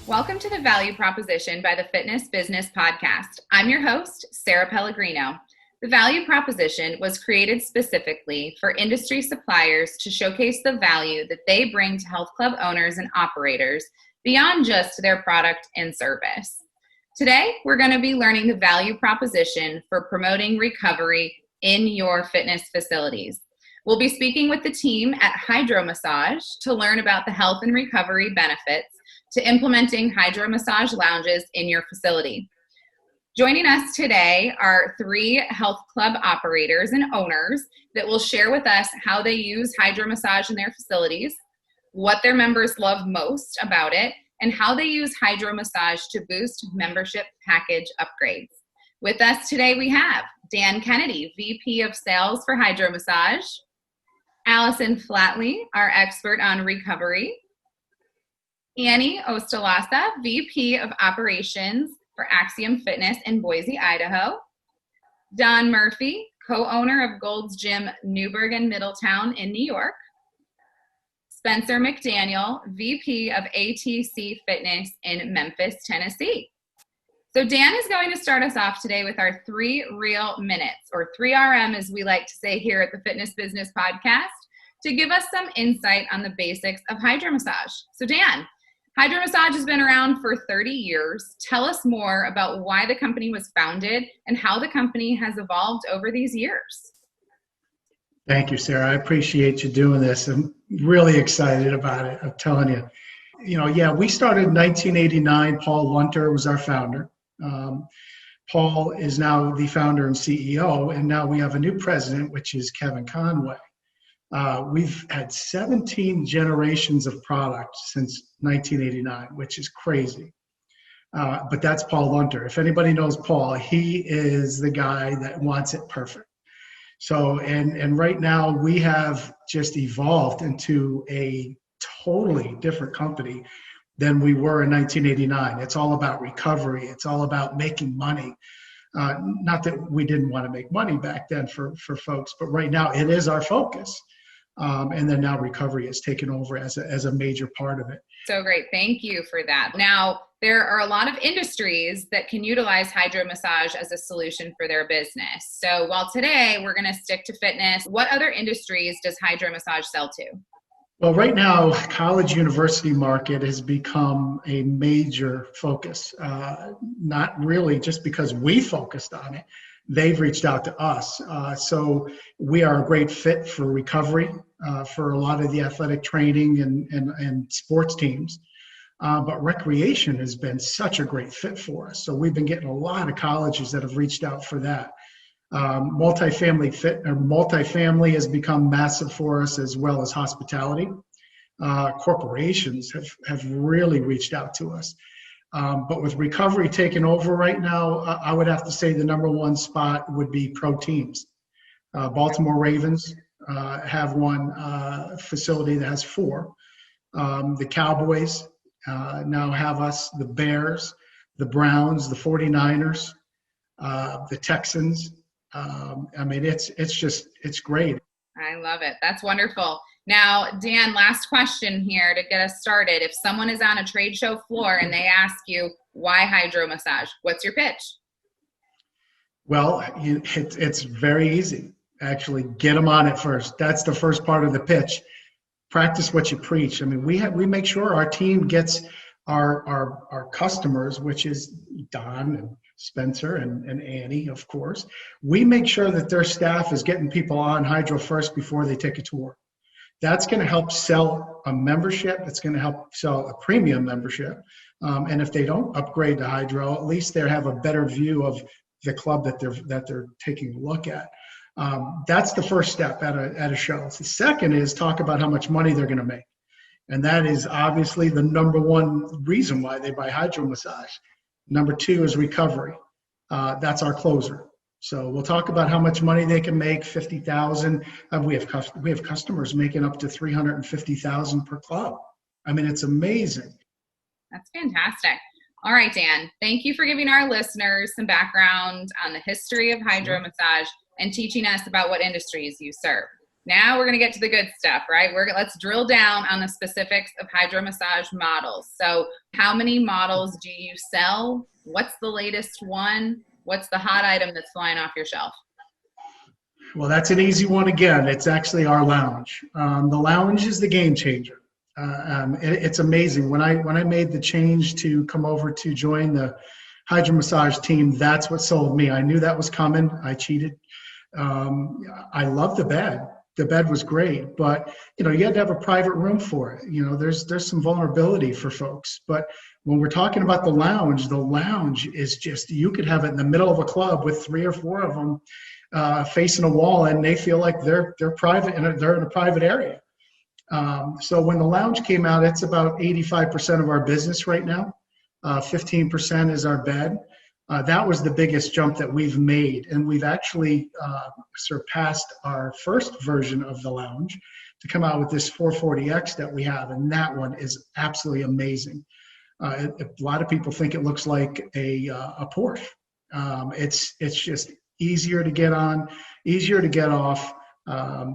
Welcome to the Value Proposition by the Fitness Business Podcast. I'm your host, Sarah Pellegrino. The Value Proposition was created specifically for industry suppliers to showcase the value that they bring to health club owners and operators beyond just their product and service. Today, we're going to be learning the value proposition for promoting recovery in your fitness facilities. We'll be speaking with the team at HydroMassage to learn about the health and recovery benefits to implementing HydroMassage lounges in your facility. Joining us today are three health club operators and owners that will share with us how they use HydroMassage in their facilities, what their members love most about it, and how they use HydroMassage to boost membership package upgrades. With us today we have Dan Kennedy, VP of Sales for HydroMassage, Allison Flatley, our expert on recovery, Annie Ostalasa, VP of Operations for Axiom Fitness in Boise, Idaho, Don Murphy, co-owner of Gold's Gym Newburgh and Middletown in New York, Spencer McDaniel, VP of ATC Fitness in Memphis, Tennessee. So Dan is going to start us off today with our 3 real minutes, or 3RM as we like to say here at the Fitness Business Podcast, to give us some insight on the basics of HydroMassage. So Dan, HydroMassage has been around for 30 years. Tell us more about why the company was founded and how the company has evolved over these years. Thank you, Sarah. I appreciate you doing this. I'm really excited about it. I'm telling you. We started in 1989. Paul Lunter was our founder. Paul is now the founder and CEO, and now we have a new president, which is Kevin Conway. We've had 17 generations of product since 1989, which is crazy. But that's Paul Lunter. If anybody knows Paul, he is the guy that wants it perfect. So, and right now we have just evolved into a totally different company than we were in 1989. It's all about recovery. It's all about making money. Not that we didn't want to make money back then for folks, but right now it is our focus. And then now recovery has taken over as a major part of it. So great. Thank you for that. Now, there are a lot of industries that can utilize HydroMassage as a solution for their business. So while today we're going to stick to fitness, what other industries does HydroMassage sell to? Well, right now, college university market has become a major focus. Not really just because we focused on it. They've reached out to us. So we are a great fit for recovery for a lot of the athletic training and sports teams. But recreation has been such a great fit for us. So we've been getting a lot of colleges that have reached out for that. Multifamily has become massive for us, as well as hospitality. Corporations have really reached out to us. But with recovery taking over right now, I would have to say the number one spot would be pro teams. Baltimore Ravens have one facility that has 4. The Cowboys now have us, the Bears, the Browns, the 49ers, the Texans. It's great. I love it. That's wonderful. Now, Dan, last question here to get us started. If someone is on a trade show floor and they ask you, why HydroMassage? What's your pitch? Well, it's very easy. Actually, get them on it first. That's the first part of the pitch. Practice what you preach. We make sure our team gets our customers, which is Don and Spencer and Annie, of course. We make sure that their staff is getting people on Hydro first before they take a tour. That's going to help sell a membership. It's going to help sell a premium membership. And if they don't upgrade to Hydro, at least they have a better view of the club that they're taking a look at. That's the first step at a show. The second is talk about how much money they're going to make. And that is obviously the number one reason why they buy HydroMassage. Number 2 is recovery. That's our closer. So we'll talk about how much money they can make, $50,000. We have customers making up to $350,000 per club. It's amazing. That's fantastic. All right, Dan, thank you for giving our listeners some background on the history of HydroMassage and teaching us about what industries you serve. Now we're going to get to the good stuff, right? Let's drill down on the specifics of HydroMassage models. So how many models do you sell? What's the latest one? What's the hot item that's flying off your shelf? Well, that's an easy one again. It's actually our lounge. The lounge is the game changer. It's amazing. When I made the change to come over to join the HydroMassage team, that's what sold me. I knew that was coming. I cheated. I love the bed. The bed was great, but you had to have a private room for it. There's some vulnerability for folks. But when we're talking about the lounge is just, you could have it in the middle of a club with 3 or 4 of them facing a wall, and they feel like they're private and they're in a private area. So when the lounge came out, it's about 85% of our business right now. 15% is our bed. That was the biggest jump that we've made, and we've actually surpassed our first version of the lounge to come out with this 440X that we have, and that one is absolutely amazing. A lot of people think it looks like a Porsche. It's just easier to get on, easier to get off.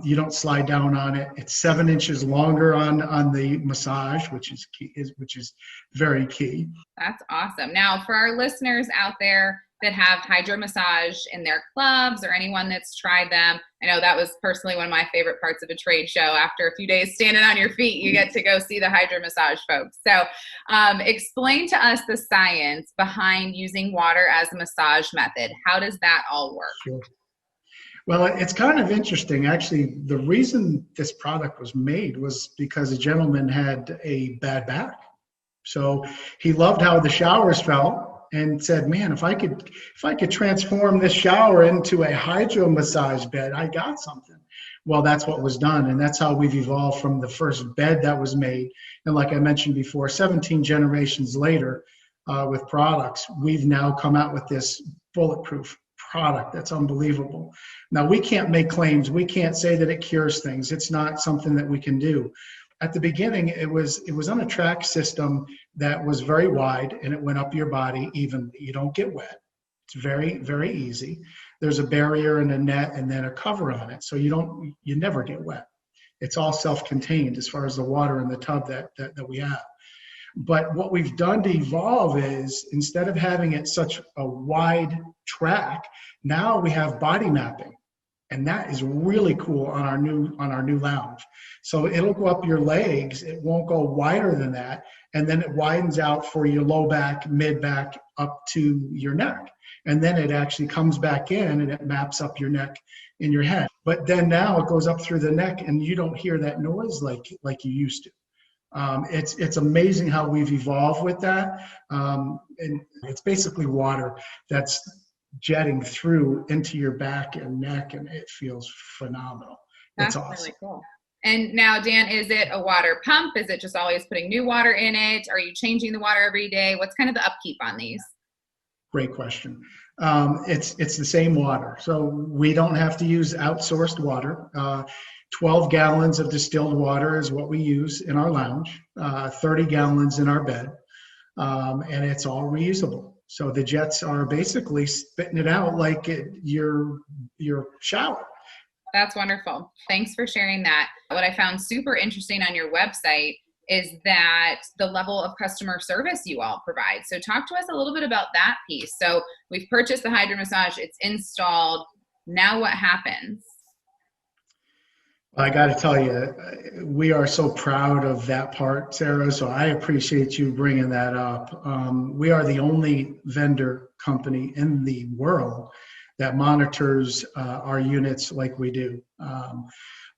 You don't slide down on it. It's 7 inches longer on the massage, which is key, which is very key. That's awesome. Now, for our listeners out there that have HydroMassage in their clubs or anyone that's tried them, I know that was personally one of my favorite parts of a trade show. After a few days standing on your feet, you get to go see the HydroMassage folks. So explain to us the science behind using water as a massage method. How does that all work? Sure. Well, it's kind of interesting. Actually, the reason this product was made was because a gentleman had a bad back. So he loved how the showers felt and said, man, if I could transform this shower into a HydroMassage bed, I got something. Well, that's what was done. And that's how we've evolved from the first bed that was made. And like I mentioned before, 17 generations later with products, we've now come out with this bulletproof product that's unbelievable. Now, we can't make claims. We can't say that it cures things. It's not something that we can do. At the beginning, it was on a track system that was very wide, and it went up your body evenly. You don't get wet. It's very, very easy. There's a barrier and a net and then a cover on it, so you never get wet. It's all self-contained as far as the water in the tub that we have. But what we've done to evolve is, instead of having it such a wide track, now we have body mapping. And that is really cool on our new lounge. So it'll go up your legs. It won't go wider than that. And then it widens out for your low back, mid back, up to your neck. And then it actually comes back in and it maps up your neck and your head. But then now it goes up through the neck and you don't hear that noise like you used to. It's amazing how we've evolved with that. And it's basically water that's jetting through into your back and neck, and it feels phenomenal. That's awesome. Really cool. And now, Dan, is it a water pump? Is it just always putting new water in it? Are you changing the water every day? What's kind of the upkeep on these? Great question. It's the same water. So we don't have to use outsourced water. 12 gallons of distilled water is what we use in our lounge, 30 gallons in our bed, and it's all reusable. So the jets are basically spitting it out like your shower. That's wonderful. Thanks for sharing that. What I found super interesting on your website is that the level of customer service you all provide. So talk to us a little bit about that piece. So we've purchased the HydroMassage, it's installed. Now what happens? I got to tell you, we are so proud of that part, Sarah, so I appreciate you bringing that up. We are the only vendor company in the world that monitors our units like we do.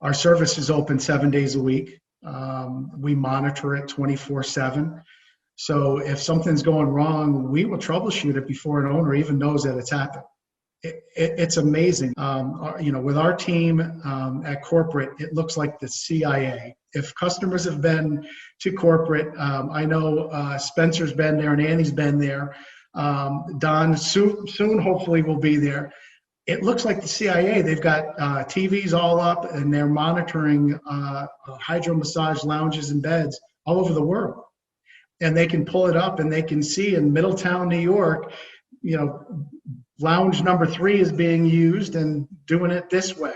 Our service is open 7 days a week. We monitor it 24/7. So if something's going wrong, we will troubleshoot it before an owner even knows that it's happened. It's amazing. With our team at corporate, it looks like the CIA. If customers have been to corporate, I know Spencer's been there and Annie's been there. Don soon hopefully will be there. It looks like the CIA. They've got TVs all up and they're monitoring HydroMassage lounges and beds all over the world. And they can pull it up and they can see in Middletown, New York, lounge number 3 is being used and doing it this way.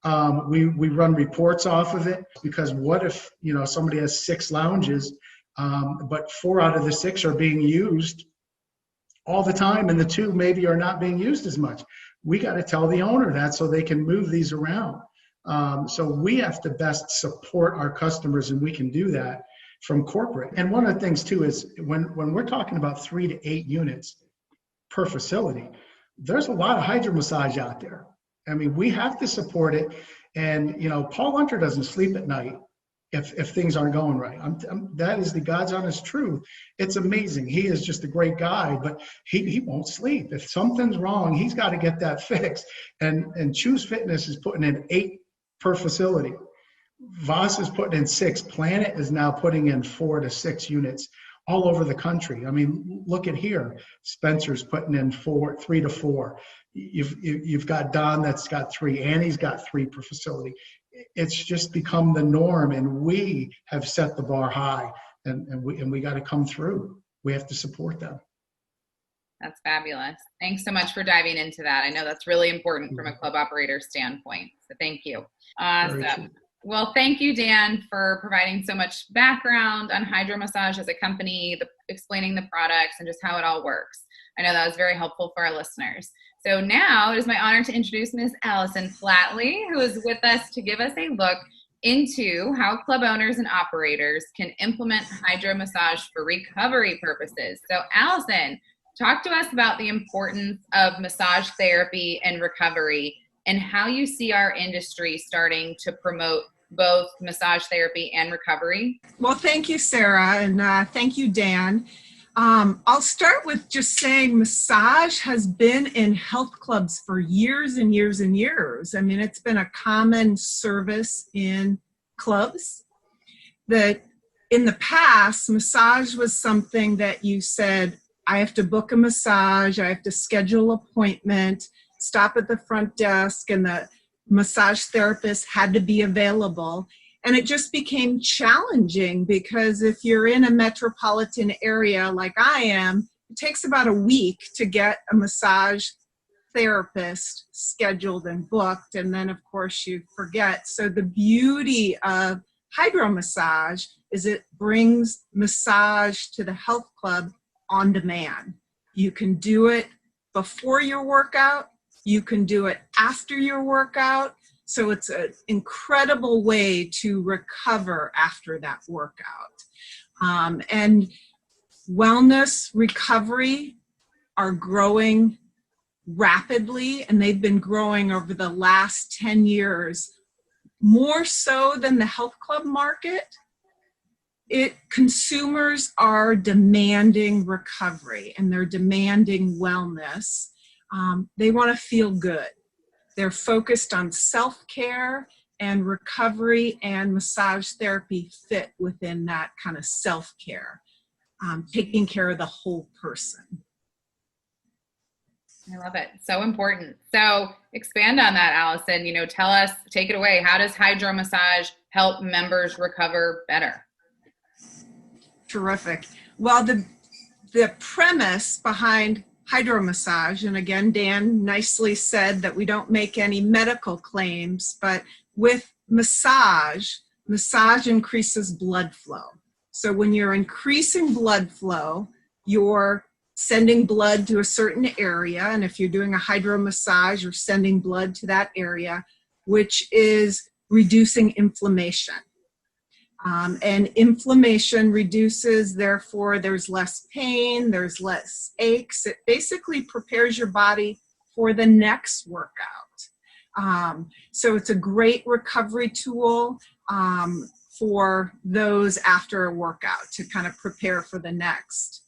We run reports off of it, because what if, somebody has 6 lounges, but 4 out of the 6 are being used all the time, and the 2 maybe are not being used as much. We got to tell the owner that so they can move these around. So we have to best support our customers, and we can do that from corporate. And one of the things too is when we're talking about 3 to 8 units per facility, there's a lot of HydroMassage out there. I mean, we have to support it. And, Paul Hunter doesn't sleep at night if things aren't going right. That is the God's honest truth. It's amazing. He is just a great guy, but he won't sleep. If something's wrong, he's got to get that fixed. And Choose Fitness is putting in 8 per facility. Voss is putting in 6. Planet is now putting in 4 to 6 units all over the country. I mean, look at here. Spencer's putting in 3 to 4. You've got Don that's got 3. Annie's got 3 per facility. It's just become the norm, and we have set the bar high, and we got to come through. We have to support them. That's fabulous. Thanks so much for diving into that. I know that's really important from a club operator standpoint. So thank you. Awesome. Well, thank you, Dan, for providing so much background on HydroMassage as a company, explaining the products and just how it all works. I know that was very helpful for our listeners. So now it is my honor to introduce Ms. Allison Flatley, who is with us to give us a look into how club owners and operators can implement HydroMassage for recovery purposes. So Allison, talk to us about the importance of massage therapy and recovery, and how you see our industry starting to promote both massage therapy and recovery. Well, thank you, Sarah, and thank you, Dan. I'll start with just saying massage has been in health clubs for years and years and years. I mean, it's been a common service in clubs. That in the past, massage was something that you said, I have to book a massage, I have to schedule an appointment, stop at the front desk, and the massage therapist had to be available. And it just became challenging, because if you're in a metropolitan area like I am, it takes about a week to get a massage therapist scheduled and booked. And then, of course, you forget. So the beauty of HydroMassage is it brings massage to the health club on demand. You can do it before your workout. You can do it after your workout. So it's an incredible way to recover after that workout. And wellness recovery are growing rapidly, and they've been growing over the last 10 years, more so than the health club market. Consumers are demanding recovery, and they're demanding wellness. They want to feel good. They're focused on self-care, and recovery and massage therapy fit within that kind of self-care, taking care of the whole person. I love it. So important. So expand on that, Allison. Tell us, take it away. How does HydroMassage help members recover better? Terrific. Well, the premise behind HydroMassage, and again, Dan nicely said that we don't make any medical claims, but with massage increases blood flow. So when you're increasing blood flow, you're sending blood to a certain area, and if you're doing a HydroMassage, you're sending blood to that area, which is reducing inflammation. And inflammation reduces, therefore there's less pain, there's less aches. It basically prepares your body for the next workout. So it's a great recovery tool for those after a workout to kind of prepare for the next.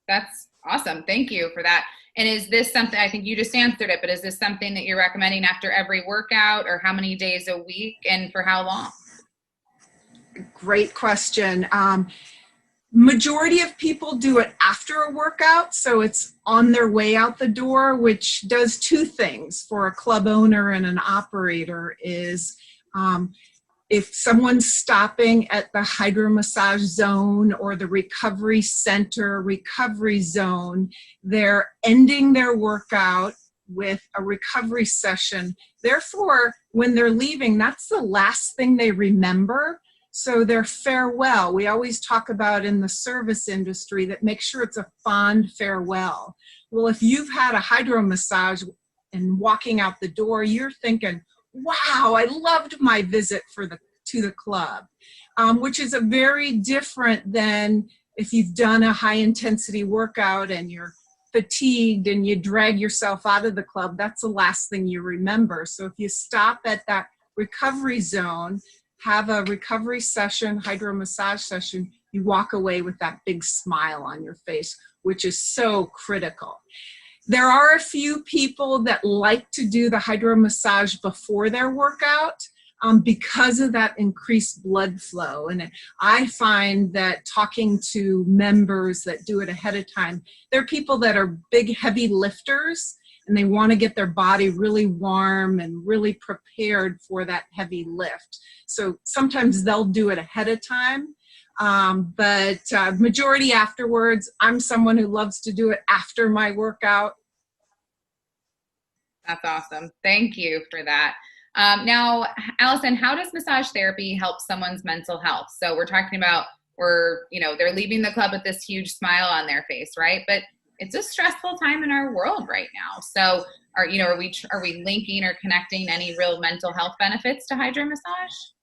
That's awesome. Thank you for that. And is this something, I think you just answered it, but is this something that you're recommending after every workout, or how many days a week, and for how long? Great question. Majority of people do it after a workout, so it's on their way out the door, which does 2 things for a club owner and an operator. Is if someone's stopping at the HydroMassage zone or the recovery center, recovery zone, they're ending their workout with a recovery session. Therefore, when they're leaving, that's the last thing they remember. So their farewell, we always talk about in the service industry that make sure it's a fond farewell. Well, if you've had a HydroMassage and walking out the door, you're thinking, wow, I loved my visit to the club, which is a very different than if you've done a high intensity workout and you're fatigued and you drag yourself out of the club. That's the last thing you remember. So if you stop at that recovery zone, have a recovery session, HydroMassage session, you walk away with that big smile on your face, which is so critical. There are a few people that like to do the HydroMassage before their workout because of that increased blood flow. And I find that talking to members that do it ahead of time, there are people that are big, heavy lifters, and they want to get their body really warm and really prepared for that heavy lift. So sometimes they'll do it ahead of time, but majority afterwards. I'm someone who loves to do it after my workout. That's awesome. Thank you for that. Now, Allison, how does massage therapy help someone's mental health? So we're talking about they're leaving the club with this huge smile on their face, right? But it's a stressful time in our world right now. So are we linking or connecting any real mental health benefits to HydroMassage?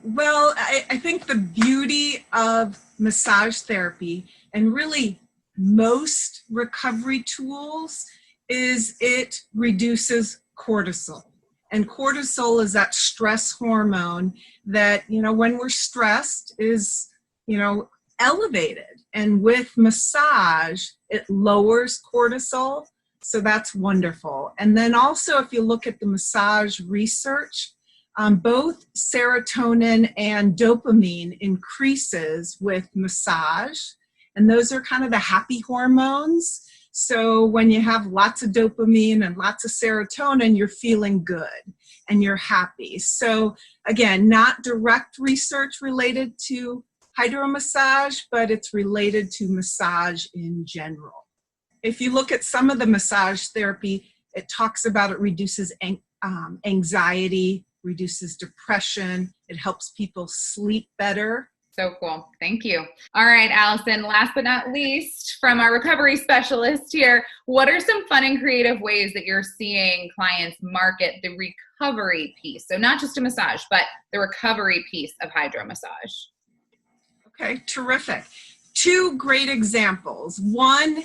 Well, I think the beauty of massage therapy and really most recovery tools is it reduces cortisol. And cortisol is that stress hormone that, when we're stressed is, elevated. And with massage, it lowers cortisol. So that's wonderful. And then also, if you look at the massage research, both serotonin and dopamine increases with massage. And those are kind of the happy hormones. So when you have lots of dopamine and lots of serotonin, you're feeling good and you're happy. So again, not direct research related to HydroMassage, but it's related to massage in general. If you look at some of the massage therapy, it talks about it reduces anxiety, reduces depression. It helps people sleep better. So cool. Thank you. All right, Allison, last but not least, from our recovery specialist here, what are some fun and creative ways that you're seeing clients market the recovery piece? So not just a massage, but the recovery piece of HydroMassage. Okay, terrific. Two great examples. One,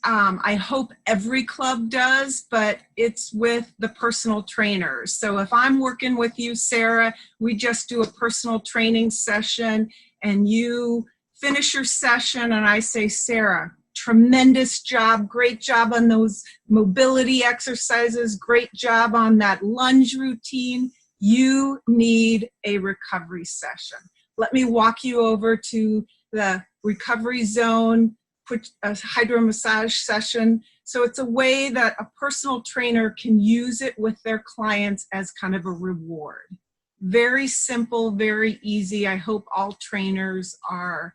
I hope every club does, but it's with the personal trainers. So if I'm working with you, Sarah, we just do a personal training session and you finish your session and I say, Sarah, tremendous job, great job on those mobility exercises, great job on that lunge routine. You need a recovery session. Let me walk you over to the recovery zone, put a HydroMassage session. So it's a way that a personal trainer can use it with their clients as kind of a reward. Very simple, very easy. I hope all trainers are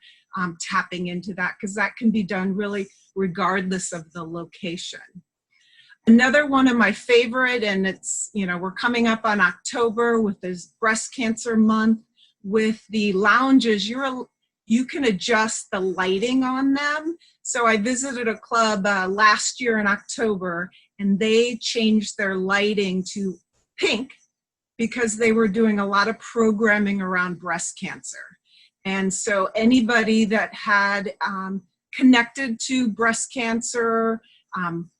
tapping into that because that can be done really regardless of the location. Another one of my favorite, and it's, we're coming up on October with this breast cancer month. With the lounges, you can adjust the lighting on them. So I visited a club last year in October, and they changed their lighting to pink because they were doing a lot of programming around breast cancer. And so anybody that had connected to breast cancer,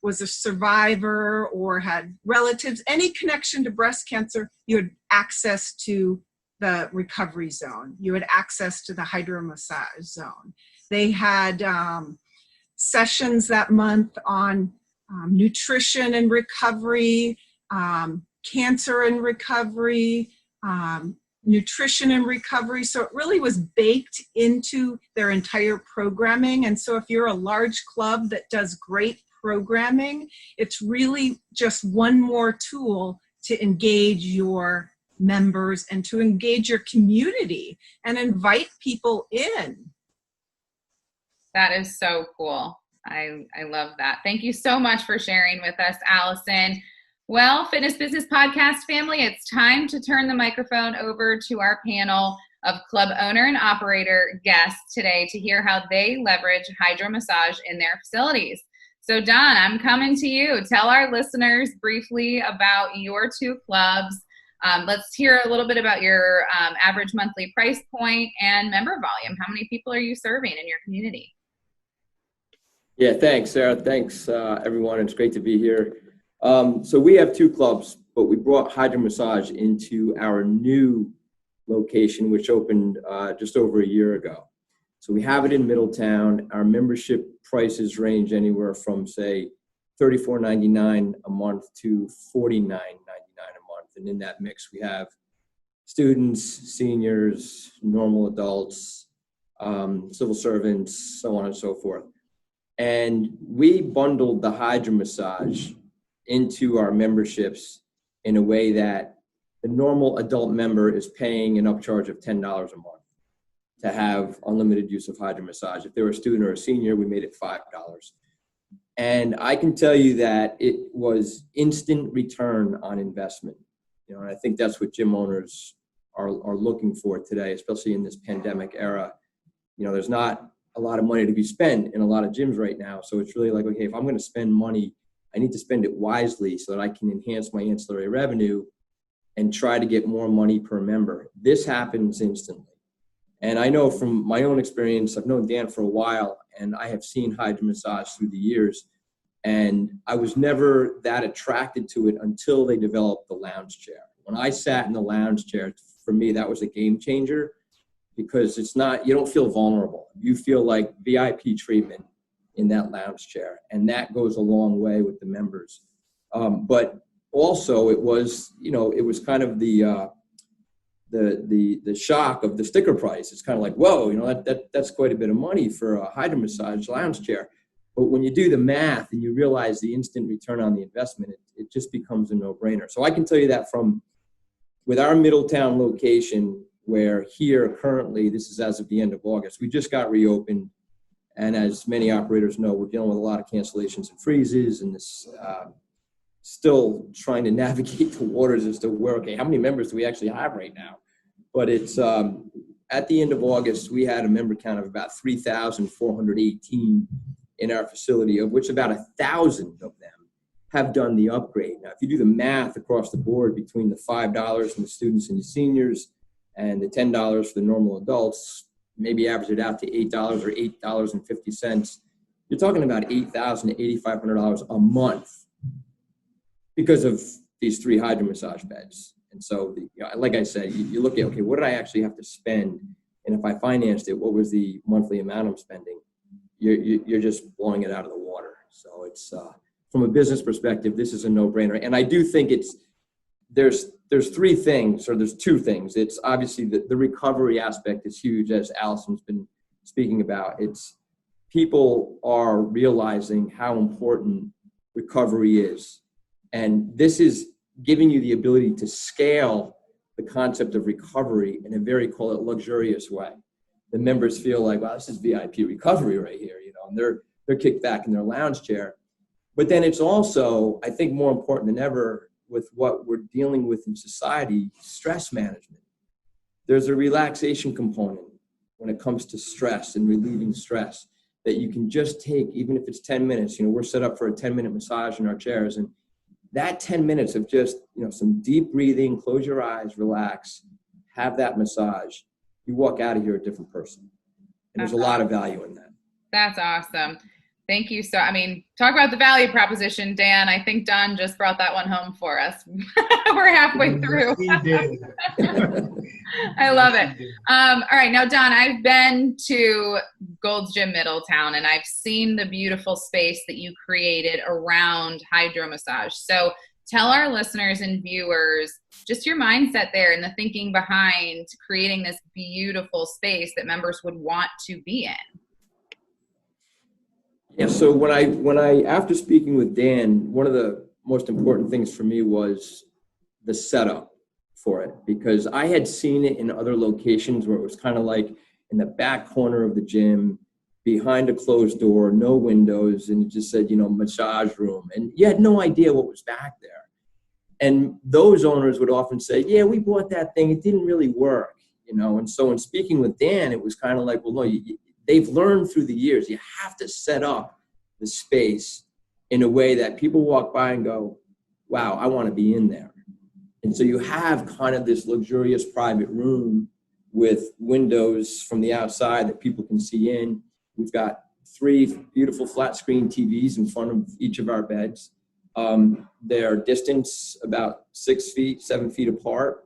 was a survivor or had relatives, any connection to breast cancer, you had access to the recovery zone. You had access to the HydroMassage zone. They had sessions that month on nutrition and recovery, cancer and recovery, nutrition and recovery. So it really was baked into their entire programming. And so if you're a large club that does great programming, it's really just one more tool to engage your members and to engage your community and invite people in. That is so cool. I love that. Thank you so much for sharing with us, Allison. Well, Fitness Business Podcast family, it's time to turn the microphone over to our panel of club owner and operator guests today to hear how they leverage HydroMassage in their facilities. So Don, I'm coming to you. Tell our listeners briefly about your two clubs. Let's hear a little bit about your average monthly price point and member volume. How many people are you serving in your community? Yeah, thanks, Sarah. Thanks, everyone. It's great to be here. So we have two clubs, but we brought HydroMassage into our new location, which opened just over a year ago. So we have it in Middletown. Our membership prices range anywhere from, say, $34.99 a month to $49.99 a month. And in that mix, we have students, seniors, normal adults, civil servants, so on and so forth. And we bundled the HydroMassage into our memberships in a way that the normal adult member is paying an upcharge of $10 a month to have unlimited use of HydroMassage. If they were a student or a senior, we made it $5. And I can tell you that it was instant return on investment. You know, and I think that's what gym owners are looking for today, especially in this pandemic era. You know, there's not a lot of money to be spent in a lot of gyms right now. So it's really like, okay, if I'm going to spend money, I need to spend it wisely so that I can enhance my ancillary revenue and try to get more money per member. This happens instantly. And I know from my own experience, I've known Dan for a while, and I have seen HydroMassage through the years. And I was never that attracted to it until they developed the lounge chair. When I sat in the lounge chair, for me, that was a game changer, because it's not, you don't feel vulnerable. You feel like VIP treatment in that lounge chair. And that goes a long way with the members. But also it was, you know, it was kind of the shock of the sticker price. It's kind of like, whoa, you know, that's quite a bit of money for a HydroMassage lounge chair. But when you do the math and you realize the instant return on the investment, it just becomes a no-brainer. So I can tell you that with our Middletown location, where here currently, this is as of the end of August, we just got reopened. And as many operators know, we're dealing with a lot of cancellations and freezes, and this still trying to navigate the waters as to where, okay, how many members do we actually have right now? But it's at the end of August, we had a member count of about 3,418 in our facility, of which about 1,000 of them have done the upgrade. Now, if you do the math across the board between the $5 from the students and the seniors and the $10 for the normal adults, maybe average it out to $8 or $8.50, you're talking about $8,000 to $8,500 a month because of these 3 HydroMassage beds. And so, like I said, you look at, okay, what did I actually have to spend? And if I financed it, what was the monthly amount I'm spending? You're just blowing it out of the water. So it's, from a business perspective, this is a no-brainer. And I do think there's 3 things, or there's 2 things. It's obviously the recovery aspect is huge, as Allison's been speaking about. It's people are realizing how important recovery is. And this is giving you the ability to scale the concept of recovery in a very, call it, luxurious way. The members feel like, wow, this is VIP recovery right here, you know, and they're kicked back in their lounge chair. But then it's also, I think, more important than ever with what we're dealing with in society, stress management. There's a relaxation component when it comes to stress and relieving stress that you can just take, even if it's 10 minutes. You know, we're set up for a 10-minute massage in our chairs, and that 10 minutes of just, you know, some deep breathing, close your eyes, relax, have that massage, you walk out of here a different person. And there's a lot of value in that. That's awesome. Thank you. So, I mean, talk about the value proposition, Dan. I think Don just brought that one home for us. We're halfway through. He did. I love it. All right. Now, Don, I've been to Gold's Gym Middletown, and I've seen the beautiful space that you created around HydroMassage. So tell our listeners and viewers just your mindset there and the thinking behind creating this beautiful space that members would want to be in. Yeah, so when I after speaking with Dan, one of the most important things for me was the setup for it, because I had seen it in other locations where it was kind of like in the back corner of the gym. behind a closed door, no windows, and it just said, massage room. And you had no idea what was back there. And those owners would often say, yeah, we bought that thing. It didn't really work, And so in speaking with Dan, it was kind of like, well, no, they've learned through the years. You have to set up the space in a way that people walk by and go, wow, I want to be in there. And so you have kind of this luxurious private room with windows from the outside that people can see in. We've got 3 beautiful flat screen TVs in front of each of our beds. They're distance about 6 feet, 7 feet apart,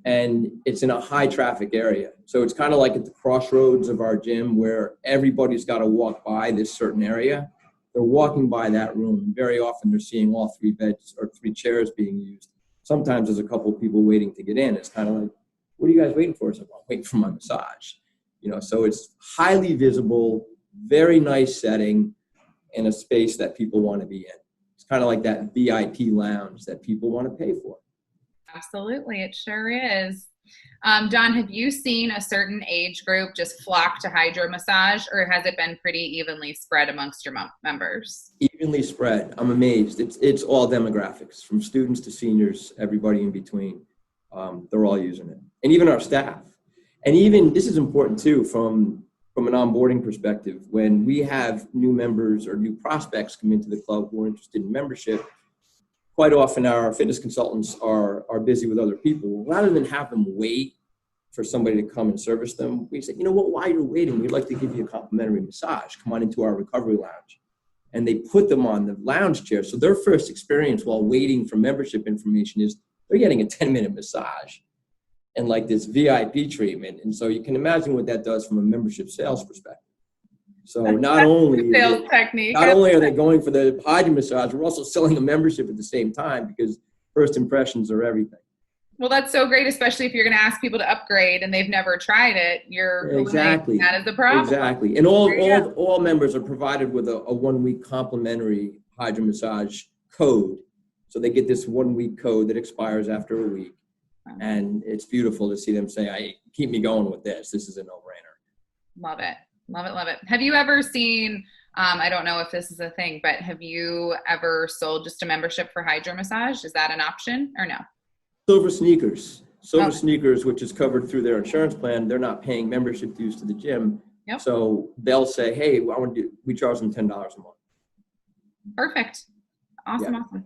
and it's in a high traffic area. So it's kind of like at the crossroads of our gym where everybody's got to walk by this certain area. They're walking by that room, and very often they're seeing all 3 beds or 3 chairs being used. Sometimes there's a couple of people waiting to get in. It's kind of like, what are you guys waiting for? It's like, well, I'm waiting for my massage. So it's highly visible, very nice setting, in a space that people want to be in. It's kind of like that VIP lounge that people want to pay for. Absolutely, it sure is. Don, have you seen a certain age group just flock to HydroMassage, or has it been pretty evenly spread amongst your members? Evenly spread. I'm amazed. It's all demographics, from students to seniors, everybody in between. They're all using it, and even our staff. And even this is important too, from an onboarding perspective. When we have new members or new prospects come into the club who are interested in membership, quite often our fitness consultants are busy with other people. Rather than have them wait for somebody to come and service them, we say, while you're waiting, we'd like to give you a complimentary massage. Come on into our recovery lounge. And they put them on the lounge chair. So their first experience while waiting for membership information is they're getting a 10-minute massage and like this VIP treatment. And so you can imagine what that does from a membership sales perspective. So not only are they going for the HydroMassage, we're also selling a membership at the same time, because first impressions are everything. Well, that's so great, especially if you're going to ask people to upgrade and they've never tried it. You're exactly that is the problem. Exactly, and all members are provided with a 1-week complimentary HydroMassage code. So they get this 1-week code that expires after a week, and it's beautiful to see them say, keep me going with this. This is a no-brainer." Love it. Love it. Love it. Have you ever seen, I don't know if this is a thing, but have you ever sold just a membership for HydroMassage? Is that an option or no? Silver Sneakers, which is covered through their insurance plan, they're not paying membership dues to the gym. Yep. So they'll say, hey, we charge them $10 a month. Perfect. Awesome. Yeah. Awesome.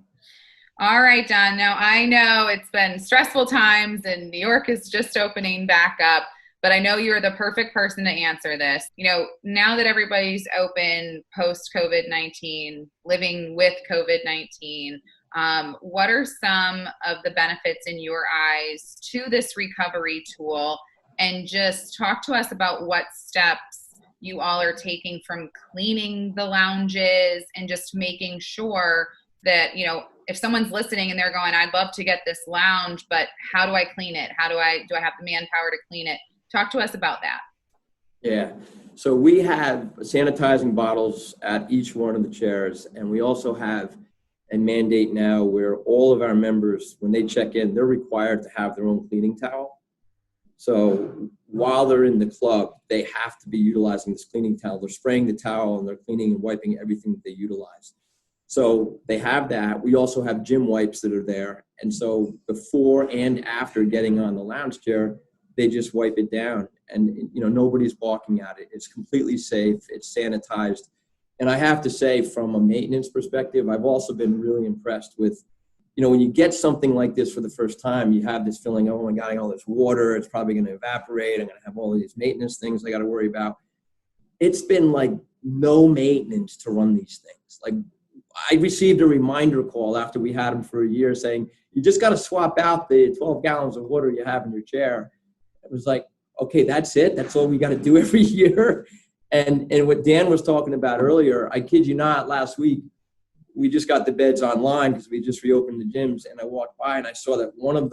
All right, Don. Now I know it's been stressful times and New York is just opening back up, but I know you're the perfect person to answer this. Now that everybody's open post-COVID-19, living with COVID-19, what are some of the benefits in your eyes to this recovery tool? And just talk to us about what steps you all are taking, from cleaning the lounges and just making sure that, if someone's listening and they're going, I'd love to get this lounge, but how do I clean it? Do I have the manpower to clean it? Talk to us about that. Yeah. So we have sanitizing bottles at each one of the chairs. And we also have a mandate now where all of our members, when they check in, they're required to have their own cleaning towel. So while they're in the club, they have to be utilizing this cleaning towel. They're spraying the towel and they're cleaning and wiping everything that they utilize. So they have that. We also have gym wipes that are there. And so before and after getting on the lounge chair, they just wipe it down, and nobody's balking at it. It's completely safe. It's sanitized. And I have to say, from a maintenance perspective, I've also been really impressed with, when you get something like this for the first time, you have this feeling, oh my God, I got all this water. It's probably going to evaporate. I'm going to have all these maintenance things I got to worry about. It's been like no maintenance to run these things. Like, I received a reminder call after we had them for a year saying, you just got to swap out the 12 gallons of water you have in your chair. It was like, okay, that's it. That's all we got to do every year. And what Dan was talking about earlier, I kid you not, last week, we just got the beds online because we just reopened the gyms. And I walked by and I saw that one of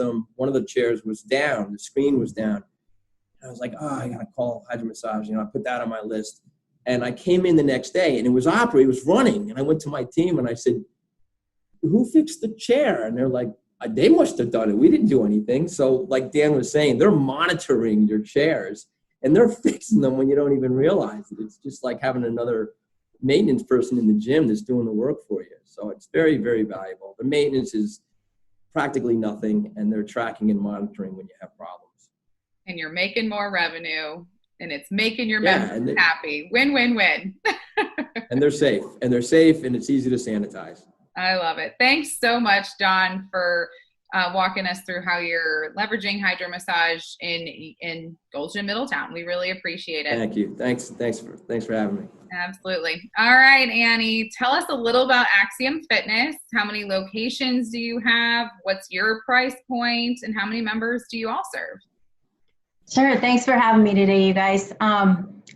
the chairs was down. The screen was down. And I was like, I got to call HydroMassage. I put that on my list. And I came in the next day and it was running. And I went to my team and I said, who fixed the chair? And they're like, they must have done it. We didn't do anything. So like Dan was saying, they're monitoring your chairs and they're fixing them when you don't even realize it. It's just like having another maintenance person in the gym that's doing the work for you. So it's very, very valuable. The maintenance is practically nothing, and they're tracking and monitoring when you have problems. And you're making more revenue, and it's making your members happy. Win, win, win. And they're safe, and it's easy to sanitize. I love it. Thanks so much, Don, for walking us through how you're leveraging HydroMassage in Gold's Gym Middletown. We really appreciate it. Thank you. Thanks for having me. Absolutely. All right, Annie, tell us a little about Axiom Fitness. How many locations do you have? What's your price point? And how many members do you all serve? Sure. Thanks for having me today, you guys.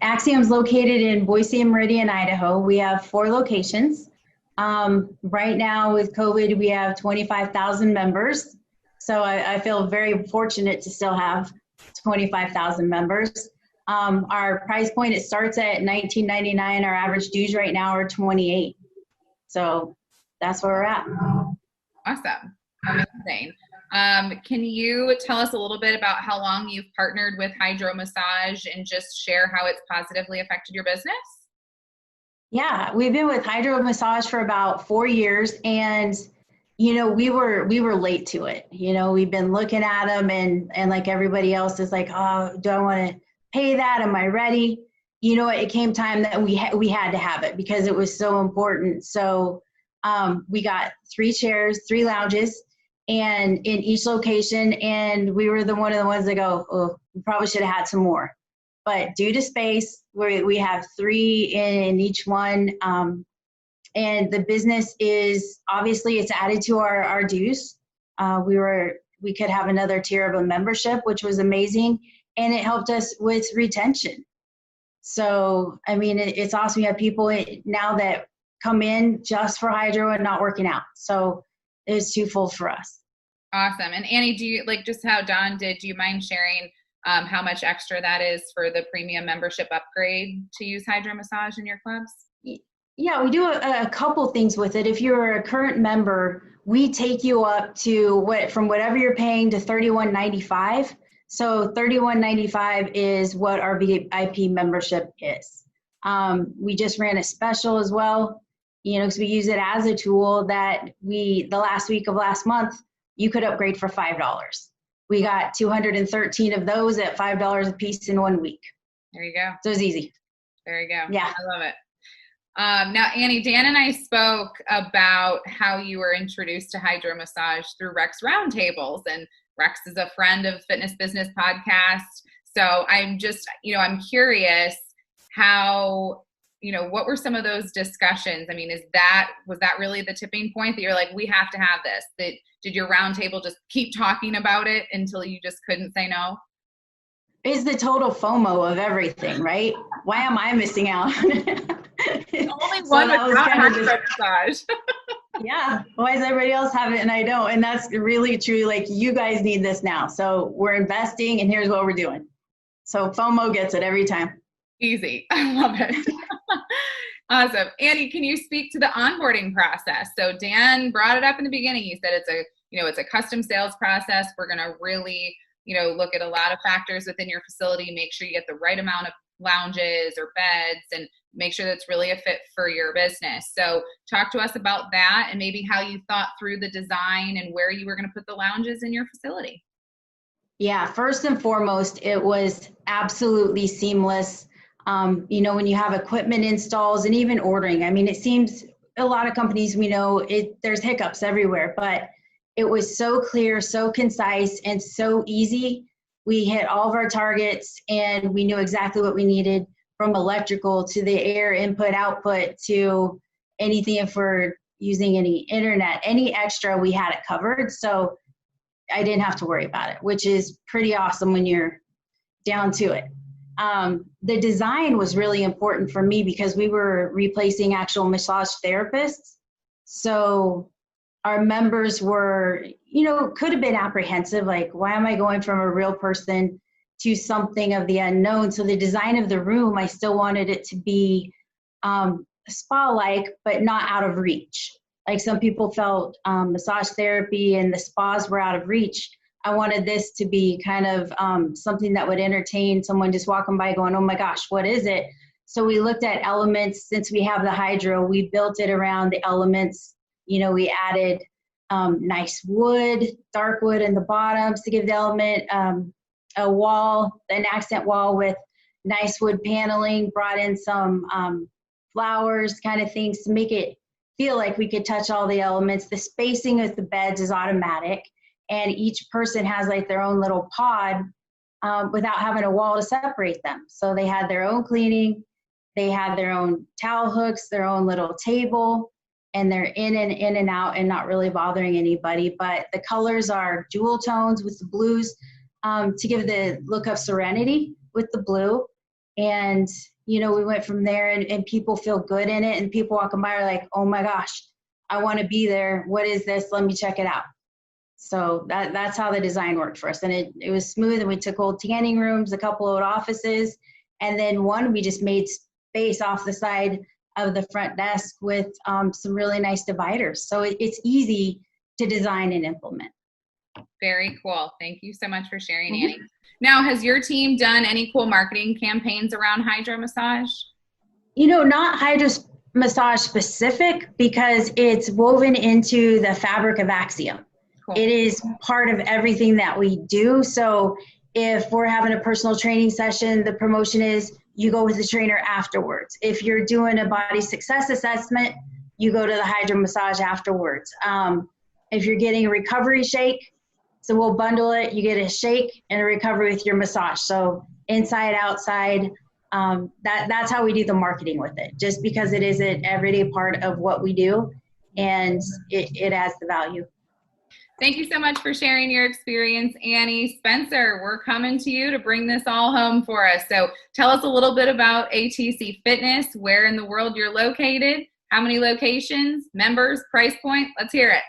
Axiom's located in Boise and Meridian, Idaho. We have 4 locations. Right now with COVID, we have 25,000 members. So I feel very fortunate to still have 25,000 members. Our price point, it starts at $19.99. Our average dues right now are $28. So that's where we're at. Awesome. Amazing. Can you tell us a little bit about how long you've partnered with HydroMassage and just share how it's positively affected your business? Yeah, we've been with HydroMassage for about 4 years, and we were late to it. We've been looking at them, and like everybody else is like, oh, do I want to pay that? Am I ready? It came time that we had to have it because it was so important. So we got 3 chairs, 3 lounges, and in each location, and we were one of the ones that go, oh, we probably should have had some more. But due to space, we have 3 in each one. And the business is, obviously, it's added to our dues. We could have another tier of a membership, which was amazing. And it helped us with retention. So, I mean, it's awesome. You have people now that come in just for hydro and not working out. So it's twofold for us. Awesome. And Annie, do you, like just how Don did, do you mind sharing how much extra that is for the premium membership upgrade to use HydroMassage in your clubs? Yeah, we do a couple things with it. If you're a current member, we take you up to from whatever you're paying to $31.95. So $31.95 is what our VIP membership is. We just ran a special as well, because we use it as a tool that the last week of last month, you could upgrade for $5. We got 213 of those at $5 a piece in 1 week. There you go. So it's easy. There you go. Yeah. I love it. Now, Annie, Dan and I spoke about how you were introduced to HydroMassage through Rex Roundtables, and Rex is a friend of Fitness Business Podcast. So I'm just, I'm curious how, what were some of those discussions? I mean, was that really the tipping point that you're like, we have to have this? Did your roundtable just keep talking about it until you just couldn't say no? It's the total FOMO of everything, right? Why am I missing out? Only one without HydroMassage. Yeah. Why does everybody else have it and I don't? And that's really true. Like, you guys need this now. So we're investing, and here's what we're doing. So FOMO gets it every time. Easy. I love it. Awesome. Annie, can you speak to the onboarding process? So Dan brought it up in the beginning. He said it's a custom sales process. We're going to really, look at a lot of factors within your facility, make sure you get the right amount of lounges or beds, and make sure that's really a fit for your business. So talk to us about that and maybe how you thought through the design and where you were going to put the lounges in your facility. Yeah, first and foremost, it was absolutely seamless. When you have equipment installs and even ordering, I mean, it seems a lot of companies, there's hiccups everywhere, but it was so clear, so concise, and so easy. We hit all of our targets, and we knew exactly what we needed, from electrical to the air input, output, to anything if we're using any internet, any extra, we had it covered. So I didn't have to worry about it, which is pretty awesome when you're down to it. The design was really important for me because we were replacing actual massage therapists. So our members were, could have been apprehensive, like, why am I going from a real person to something of the unknown? So the design of the room, I still wanted it to be spa-like, but not out of reach. Like, some people felt massage therapy and the spas were out of reach. I wanted this to be kind of something that would entertain someone just walking by going, oh my gosh, what is it? So we looked at elements. Since we have the hydro, we built it around the elements. We added nice wood, dark wood in the bottoms to give the element a wall, an accent wall with nice wood paneling, brought in some flowers kind of things to make it feel like we could touch all the elements. The spacing of the beds is automatic, and each person has like their own little pod without having a wall to separate them. So they had their own cleaning, they had their own towel hooks, their own little table, and they're in and out and not really bothering anybody. But the colors are jewel tones with the blues to give the look of serenity with the blue. And we went from there, and people feel good in it, and people walking by are like, oh my gosh, I want to be there. What is this? Let me check it out. So that's how the design worked for us. And it was smooth, and we took old tanning rooms, a couple old offices, and then we just made space off the side of the front desk with some really nice dividers. So it's easy to design and implement. Very cool. Thank you so much for sharing, Annie. Now, has your team done any cool marketing campaigns around HydroMassage? Not HydroMassage specific, because it's woven into the fabric of Axiom. Cool. It is part of everything that we do. So if we're having a personal training session, the promotion is you go with the trainer afterwards. If you're doing a body success assessment, you go to the HydroMassage afterwards. If you're getting a recovery shake, so we'll bundle it. You get a shake and a recovery with your massage. So inside, outside, that's how we do the marketing with it, just because it is an everyday part of what we do, and it adds the value. Thank you so much for sharing your experience, Annie. Spencer, we're coming to you to bring this all home for us. So tell us a little bit about ATC Fitness, where in the world you're located, how many locations, members, price point. Let's hear it.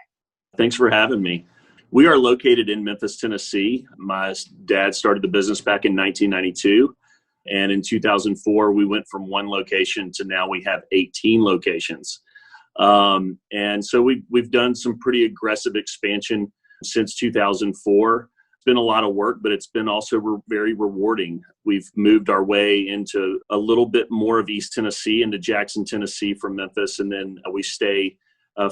Thanks for having me. We are located in Memphis, Tennessee. My dad started the business back in 1992. And in 2004, we went from one location to now we have 18 locations. And so we've done some pretty aggressive expansion since 2004. It's been a lot of work, but it's been also very rewarding. We've moved our way into a little bit more of East Tennessee, into Jackson, Tennessee from Memphis. And then we stay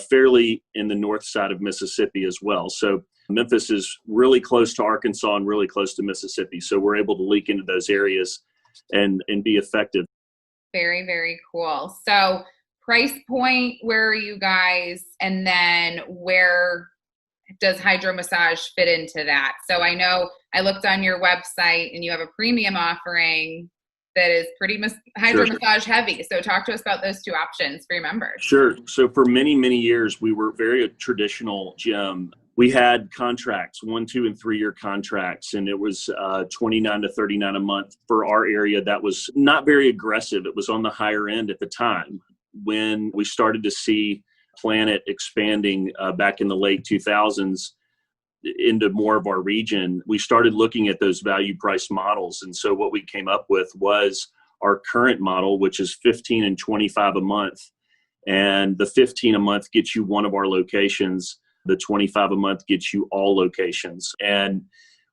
fairly in the north side of Mississippi as well. So Memphis is really close to Arkansas and really close to Mississippi. So we're able to leak into those areas and be effective. Very, very cool. So price point, where are you guys? And then where does HydroMassage fit into that? So I know I looked on your website and you have a premium offering that is pretty HydroMassage heavy. So talk to us about those two options for your members. Sure. So for many, many years, we were very traditional gym. We had contracts, 1, 2, and 3 year contracts, and it was $29 to $39 a month for our area. That was not very aggressive. It was on the higher end at the time. When we started to see Planet expanding back in the late 2000s into more of our region, we started looking at those value price models. And so what we came up with was our current model, which is $15 and $25 a month. And the $15 a month gets you one of our locations. The $25 a month gets you all locations. And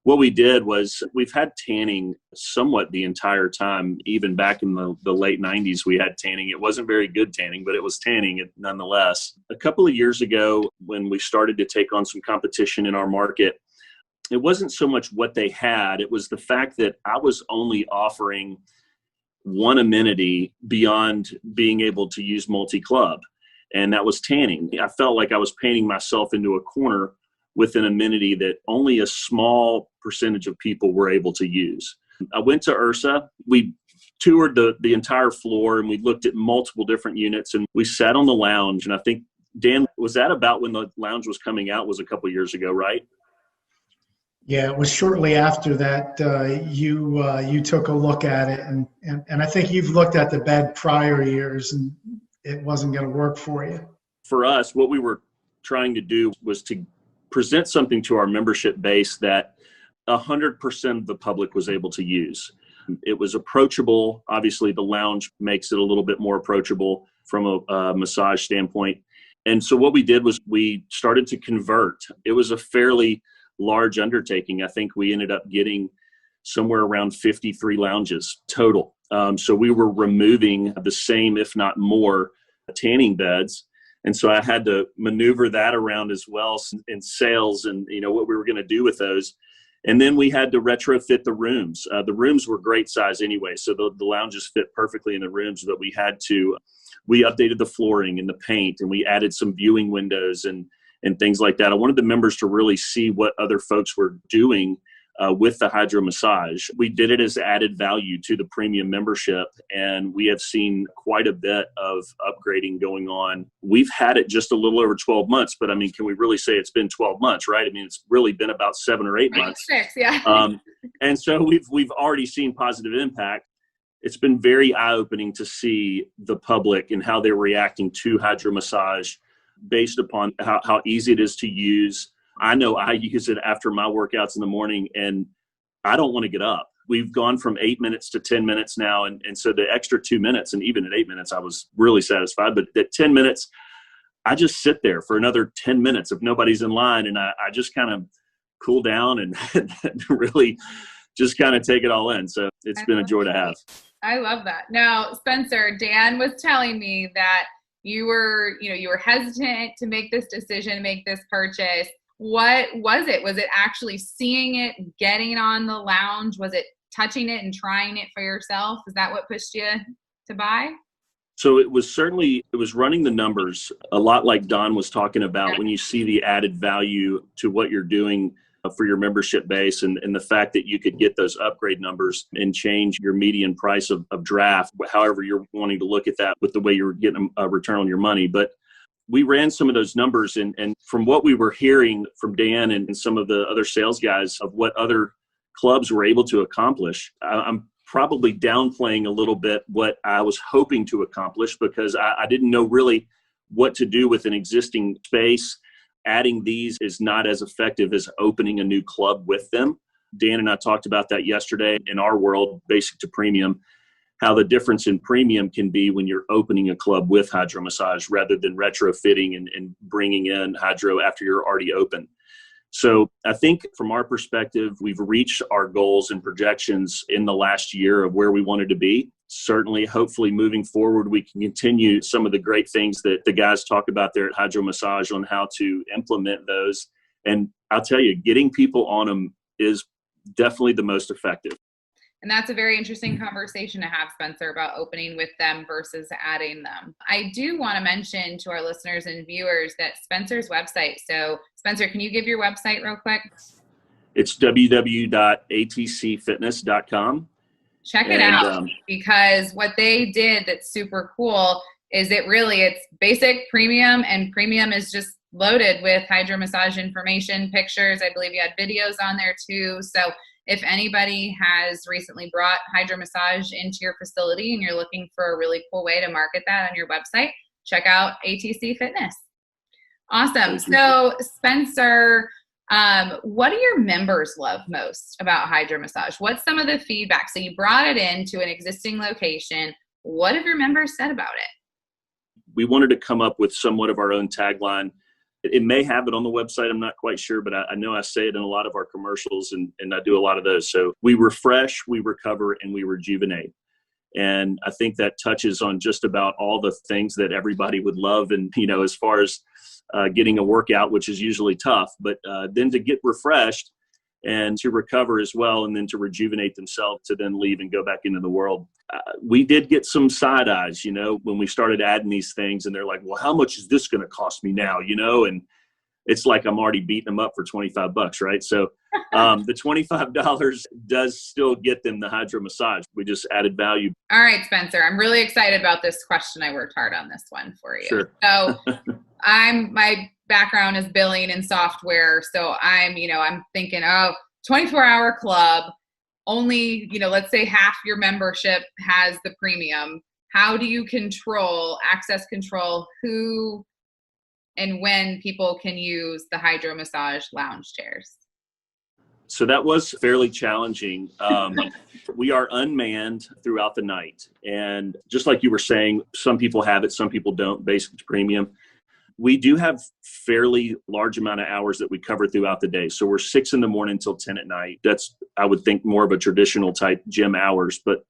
what we did was we've had tanning somewhat the entire time. Even back in the late 90s, we had tanning. It wasn't very good tanning, but it was tanning nonetheless. A couple of years ago, when we started to take on some competition in our market, it wasn't so much what they had. It was the fact that I was only offering one amenity beyond being able to use multi-club, and that was tanning. I felt like I was painting myself into a corner with an amenity that only a small percentage of people were able to use. I went to URSA. We toured the entire floor, and we looked at multiple different units, and we sat on the lounge. And I think, Dan, was that about when the lounge was coming out? Was a couple of years ago, right? Yeah, it was shortly after that you took a look at it, and I think you've looked at the bed prior years, and it wasn't going to work for you. For us, what we were trying to do was to present something to our membership base that 100% of the public was able to use. It was approachable. Obviously, the lounge makes it a little bit more approachable from a massage standpoint. And so what we did was we started to convert. It was a fairly large undertaking. I think we ended up getting somewhere around 53 lounges total. So we were removing the same, if not more, tanning beds. And so I had to maneuver that around as well in sales and, what we were going to do with those. And then we had to retrofit the rooms. The rooms were great size anyway, so the lounges fit perfectly in the rooms, but we updated the flooring and the paint, and we added some viewing windows and things like that. I wanted the members to really see what other folks were doing with the HydroMassage. We did it as added value to the premium membership, and we have seen quite a bit of upgrading going on. We've had it just a little over 12 months, but can we really say it's been 12 months, right? It's really been about 7 or 8 months. 6, yeah. And so we've already seen positive impact. It's been very eye-opening to see the public and how they're reacting to HydroMassage based upon how easy it is to use. I know I use it after my workouts in the morning, and I don't want to get up. We've gone from 8 minutes to 10 minutes now. And so the extra 2 minutes, and even at 8 minutes, I was really satisfied. But at 10 minutes, I just sit there for another 10 minutes if nobody's in line. And I just kind of cool down and really just kind of take it all in. So it's been a joy to have. I love that. Now, Spencer, Dan was telling me that you were hesitant to make this decision, make this purchase. What was it? Was it actually seeing it, getting on the lounge? Was it touching it and trying it for yourself? Is that what pushed you to buy? So it was running the numbers a lot like Don was talking about. When you see the added value to what you're doing for your membership base and the fact that you could get those upgrade numbers and change your median price of draft, however you're wanting to look at that with the way you're getting a return on your money. But we ran some of those numbers, and from what we were hearing from Dan and some of the other sales guys of what other clubs were able to accomplish, I'm probably downplaying a little bit what I was hoping to accomplish because I didn't know really what to do with an existing space. Adding these is not as effective as opening a new club with them. Dan and I talked about that yesterday in our world, basic to premium, how the difference in premium can be when you're opening a club with HydroMassage rather than retrofitting and bringing in hydro after you're already open. So I think from our perspective, we've reached our goals and projections in the last year of where we wanted to be. Certainly, hopefully moving forward, we can continue some of the great things that the guys talk about there at HydroMassage on how to implement those. And I'll tell you, getting people on them is definitely the most effective. And that's a very interesting conversation to have, Spencer, about opening with them versus adding them. I do want to mention to our listeners and viewers that Spencer's website. So, Spencer, can you give your website real quick? It's www.atcfitness.com. Check it out because what they did that's super cool is it's basic, premium, and premium is just loaded with HydroMassage information, pictures. I believe you had videos on there too. So if anybody has recently brought HydroMassage into your facility and you're looking for a really cool way to market that on your website, check out ATC Fitness. Awesome. So Spencer, what do your members love most about HydroMassage? What's some of the feedback? So you brought it into an existing location. What have your members said about it? We wanted to come up with somewhat of our own tagline. It may have it on the website. I'm not quite sure, but I know I say it in a lot of our commercials and I do a lot of those. So we refresh, we recover, and we rejuvenate. And I think that touches on just about all the things that everybody would love. And, as far as getting a workout, which is usually tough, but then to get refreshed and to recover as well, and then to rejuvenate themselves to then leave and go back into the world. We did get some side eyes, when we started adding these things, and they're like, well, how much is this going to cost me now? And it's like I'm already beating them up for $25, right? So the $25 does still get them the HydroMassage. We just added value. All right, Spencer, I'm really excited about this question. I worked hard on this one for you. Sure. So my background is billing and software. So I'm thinking, 24-hour club, only, let's say half your membership has the premium. How do you access control who and when people can use the HydroMassage lounge chairs? So that was fairly challenging. We are unmanned throughout the night. And just like you were saying, some people have it, some people don't, basic to premium. We do have fairly large amount of hours that we cover throughout the day. So we're 6 a.m. till 10 at night. That's, I would think, more of a traditional type gym hours, but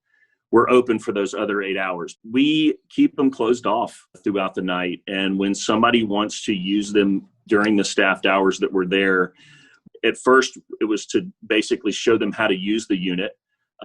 we're open for those other 8 hours. We keep them closed off throughout the night. And when somebody wants to use them during the staffed hours that we're there, at first it was to basically show them how to use the unit.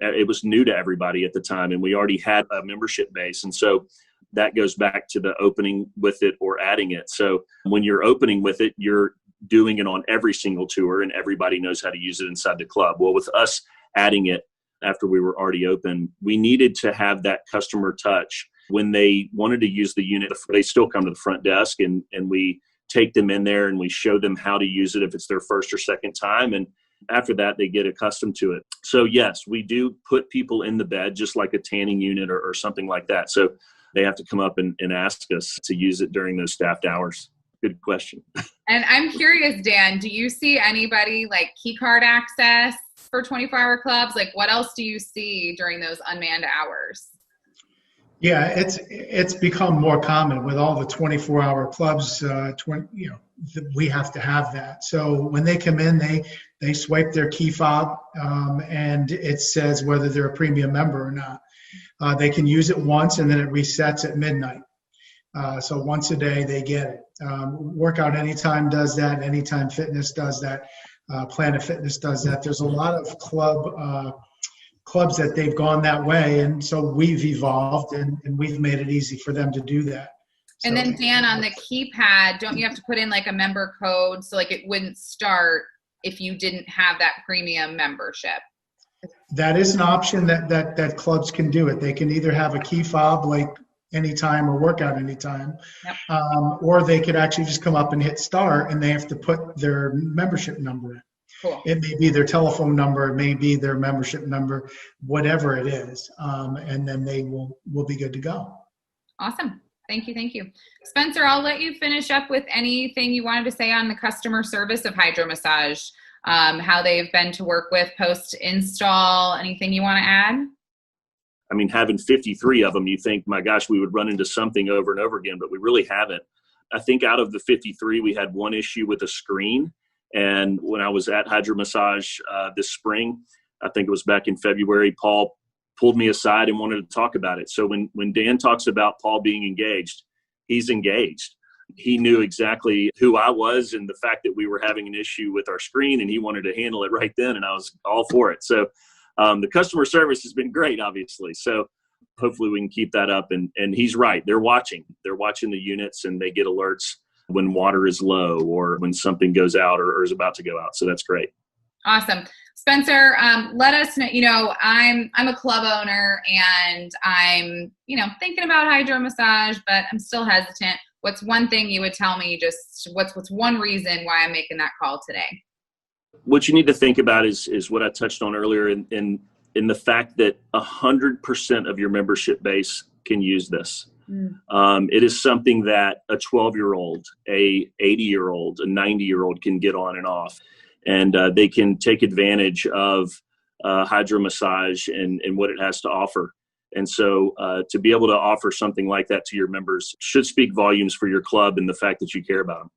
It was new to everybody at the time, and we already had a membership base. And so that goes back to the opening with it or adding it. So when you're opening with it, you're doing it on every single tour and everybody knows how to use it inside the club. Well, with us adding it after we were already open, we needed to have that customer touch. When they wanted to use the unit, they still come to the front desk and we take them in there and we show them how to use it if it's their first or second time. And after that, they get accustomed to it. So yes, we do put people in the bed, just like a tanning unit or something like that. So they have to come up and ask us to use it during those staffed hours. Good question. And I'm curious, Dan, do you see anybody like key card access for 24-hour clubs? Like what else do you see during those unmanned hours? Yeah, it's become more common with all the 24-hour clubs. We have to have that. So when they come in, they swipe their key fob, and it says whether they're a premium member or not. They can use it once, and then it resets at midnight. So once a day, they get it. Workout Anytime does that. Anytime Fitness does that. Planet Fitness does that. There's a lot of clubs that they've gone that way, and so we've evolved and we've made it easy for them to do that. And then Dan, on the keypad, don't you have to put in like a member code so like it wouldn't start if you didn't have that premium membership? That is an option that clubs can do it. They can either have a key fob like Anytime or Workout Anytime, yep. Or they could actually just come up and hit start and they have to put their membership number in. Cool. It may be their telephone number, it may be their membership number, whatever it is, and then they will be good to go. Awesome. Thank you. Spencer, I'll let you finish up with anything you wanted to say on the customer service of HydroMassage, how they've been to work with post-install, anything you want to add? I mean, having 53 of them, you think, my gosh, we would run into something over and over again, but we really haven't. I think out of the 53, we had one issue with a screen. And when I was at HydroMassage this spring, I think it was back in February, Paul pulled me aside and wanted to talk about it. So when Dan talks about Paul being engaged, he's engaged. He knew exactly who I was and the fact that we were having an issue with our screen, and he wanted to handle it right then, and I was all for it. So the customer service has been great, obviously. So hopefully we can keep that up. And he's right. They're watching the units, and they get alerts when water is low or when something goes out or is about to go out. So that's great. Awesome. Spencer, let us know, I'm a club owner and I'm, thinking about HydroMassage, but I'm still hesitant. What's one thing you would tell me, just what's one reason why I'm making that call today? What you need to think about is what I touched on earlier in the fact that 100% of your membership base can use this. It is something that a 12-year-old, a 80-year-old, a 90-year-old can get on and off, and they can take advantage of HydroMassage and what it has to offer. And so to be able to offer something like that to your members should speak volumes for your club and the fact that you care about them.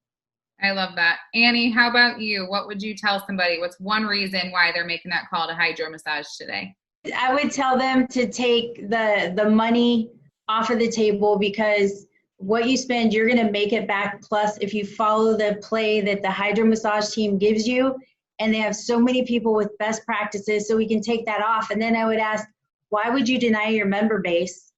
I love that. Annie, how about you? What would you tell somebody? What's one reason why they're making that call to HydroMassage today? I would tell them to take the money off of the table, because what you spend, you're going to make it back. Plus, if you follow the play that the HydroMassage team gives you, and they have so many people with best practices, so we can take that off. And then I would ask, why would you deny your member base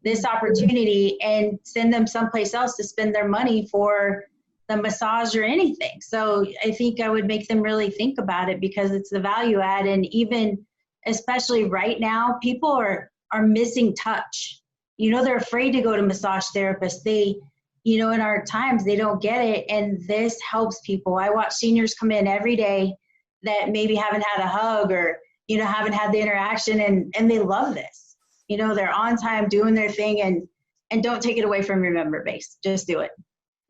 this opportunity and send them someplace else to spend their money for the massage or anything? So I think I would make them really think about it, because it's the value add. And even especially right now, people are missing touch. They're afraid to go to massage therapists. They, in our times, they don't get it. And this helps people. I watch seniors come in every day that maybe haven't had a hug or, haven't had the interaction, and they love this. They're on time doing their thing, and don't take it away from your member base. Just do it.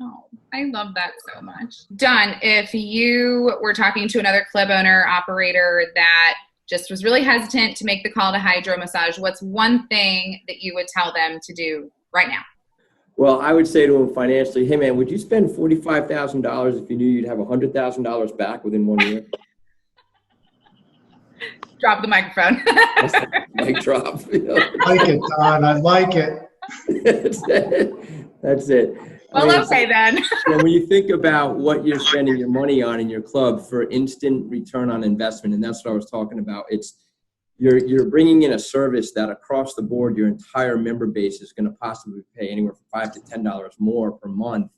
Oh, I love that so much. Don, if you were talking to another club owner, operator that just was really hesitant to make the call to HydroMassage, what's one thing that you would tell them to do right now? Well, I would say to him financially, hey man, would you spend $45,000 if you knew you'd have $100,000 back within 1 year? Drop the microphone. Mic drop. You know? Like it, Don. I like it. That's it. Well, okay then. When you think about what you're spending your money on in your club for instant return on investment, and that's what I was talking about, it's you're bringing in a service that across the board your entire member base is going to possibly pay anywhere from $5 to $10 more per month.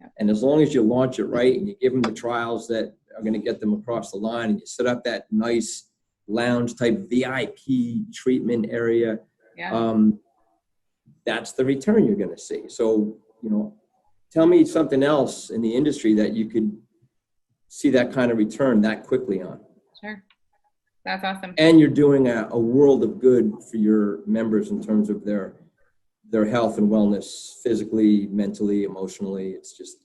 Yeah. And as long as you launch it right and you give them the trials that are going to get them across the line, and you set up that nice lounge type VIP treatment area, that's the return you're going to see. So, tell me something else in the industry that you could see that kind of return that quickly on. Sure. That's awesome. And you're doing a world of good for your members in terms of their health and wellness, physically, mentally, emotionally. It's just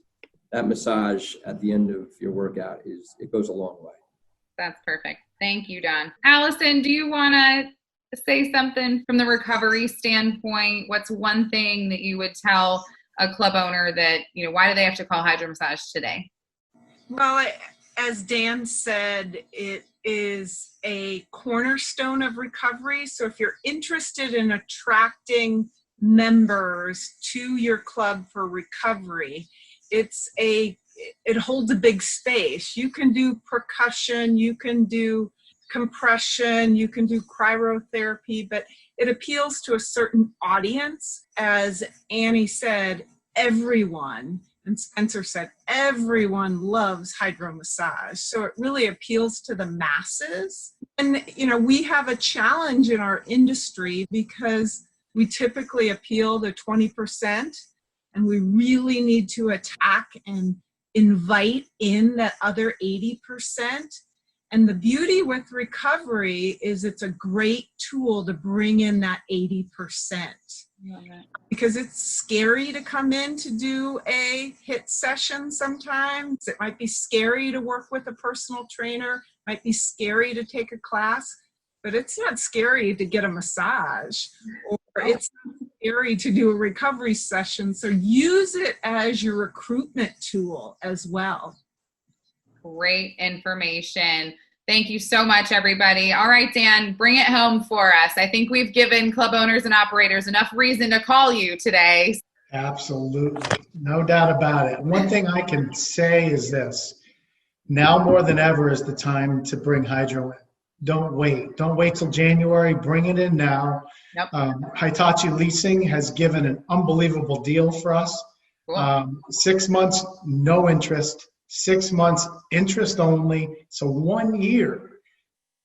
that massage at the end of your workout it goes a long way. That's perfect. Thank you, Don. Allison, do you want to say something from the recovery standpoint? What's one thing that you would tell a club owner that, why do they have to call HydroMassage today? Well, as Dan said, it is a cornerstone of recovery. So if you're interested in attracting members to your club for recovery, it holds a big space. You can do percussion, you can do compression, you can do cryotherapy, but it appeals to a certain audience. As Annie said, everyone, and Spencer said, everyone loves HydroMassage. So it really appeals to the masses. And, we have a challenge in our industry because we typically appeal to 20%, and we really need to attack and invite in that other 80%. And the beauty with recovery is it's a great tool to bring in that 80%. Because it's scary to come in to do a HIIT session sometimes. It might be scary to work with a personal trainer, it might be scary to take a class, but it's not scary to get a massage, or it's not scary to do a recovery session. So use it as your recruitment tool as well. Great information. Thank you so much, everybody. All right, Dan, bring it home for us. I think we've given club owners and operators enough reason to call you today. Absolutely. No doubt about it. One thing I can say is this. Now more than ever is the time to bring Hydro in. Don't wait. Don't wait till January. Bring it in now. Yep. Hitachi Leasing has given an unbelievable deal for us. Cool. 6 months, no interest. 6 months interest only. So 1 year.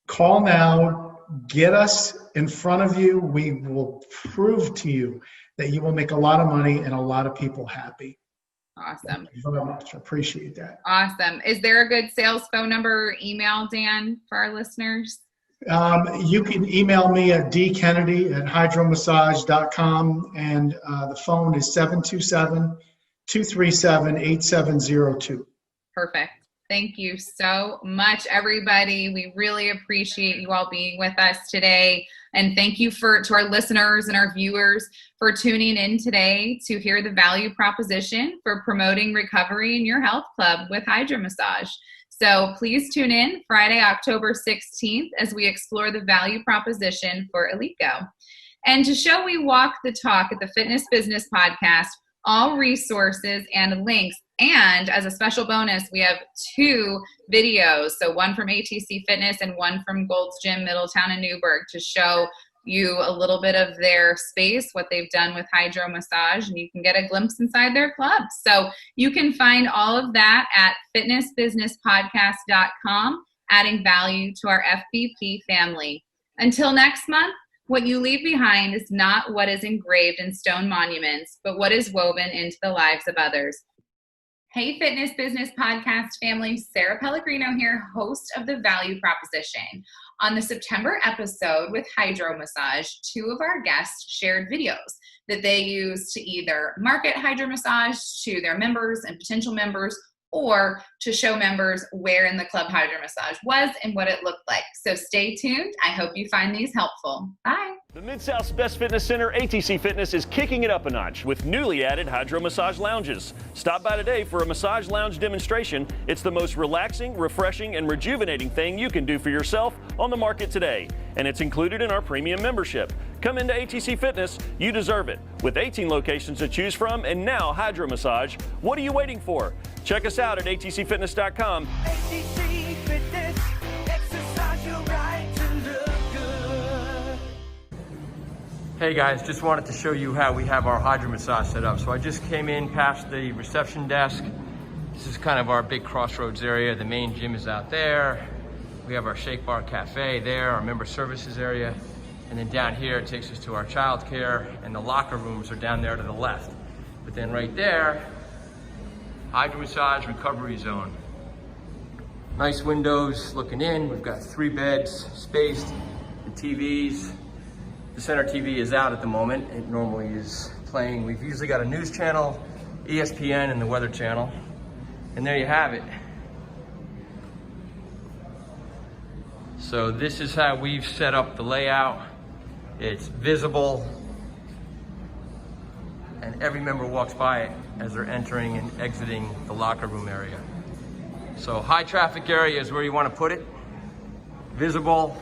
Call now, get us in front of you. We will prove to you that you will make a lot of money and a lot of people happy. Awesome. Thank you very much. I appreciate that. Awesome. Is there a good sales phone number or email, Dan, for our listeners? You can email me at dkennedy@hydromassage.com, and the phone is 727-237-8702. Perfect. Thank you so much, everybody. We really appreciate you all being with us today. And thank you to our listeners and our viewers for tuning in today to hear the value proposition for promoting recovery in your health club with HydroMassage. So please tune in Friday, October 16th, as we explore the value proposition for Elite Go. And to show we walk the talk at the Fitness Business Podcast, all resources and links. And as a special bonus, we have 2 videos. So one from ATC Fitness and one from Gold's Gym, Middletown and Newburgh, to show you a little bit of their space, what they've done with HydroMassage, and you can get a glimpse inside their club. So you can find all of that at fitnessbusinesspodcast.com, adding value to our FBP family. Until next month, what you leave behind is not what is engraved in stone monuments, but what is woven into the lives of others. Hey, Fitness Business Podcast family, Sarah Pellegrino here, host of The Value Proposition. On the September episode with HydroMassage, 2 of our guests shared videos that they use to either market HydroMassage to their members and potential members, or to show members where in the club HydroMassage was and what it looked like. So stay tuned. I hope you find these helpful. Bye. The Mid-South's best fitness center, ATC Fitness, is kicking it up a notch with newly added HydroMassage lounges. Stop by today for a massage lounge demonstration. It's the most relaxing, refreshing, and rejuvenating thing you can do for yourself on the market today. And it's included in our premium membership. Come into ATC Fitness, you deserve it. With 18 locations to choose from and now HydroMassage, what are you waiting for? Check us out at atcfitness.com. ATC Fitness, exercise your right to look good. Hey guys, just wanted to show you how we have our HydroMassage set up. So I just came in past the reception desk. This is kind of our big crossroads area. The main gym is out there. We have our Shake Bar Cafe there, our member services area. And then down here, it takes us to our child care, and the locker rooms are down there to the left. But then right there, HydroMassage recovery zone. Nice windows looking in. We've got 3 beds spaced, the TVs. The center TV is out at the moment. It normally is playing. We've usually got a news channel, ESPN, and the weather channel. And there you have it. So this is how we've set up the layout. It's visible, and every member walks by it as they're entering and exiting the locker room area. So high traffic area is where you want to put it. Visible.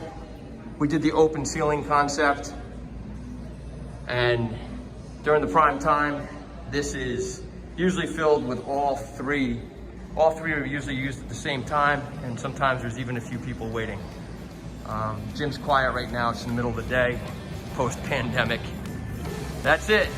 We did the open ceiling concept, and during the prime time, this is usually filled with all three. All 3 are usually used at the same time, and sometimes there's even a few people waiting. Gym's quiet right now. It's in the middle of the day, post-pandemic. That's it.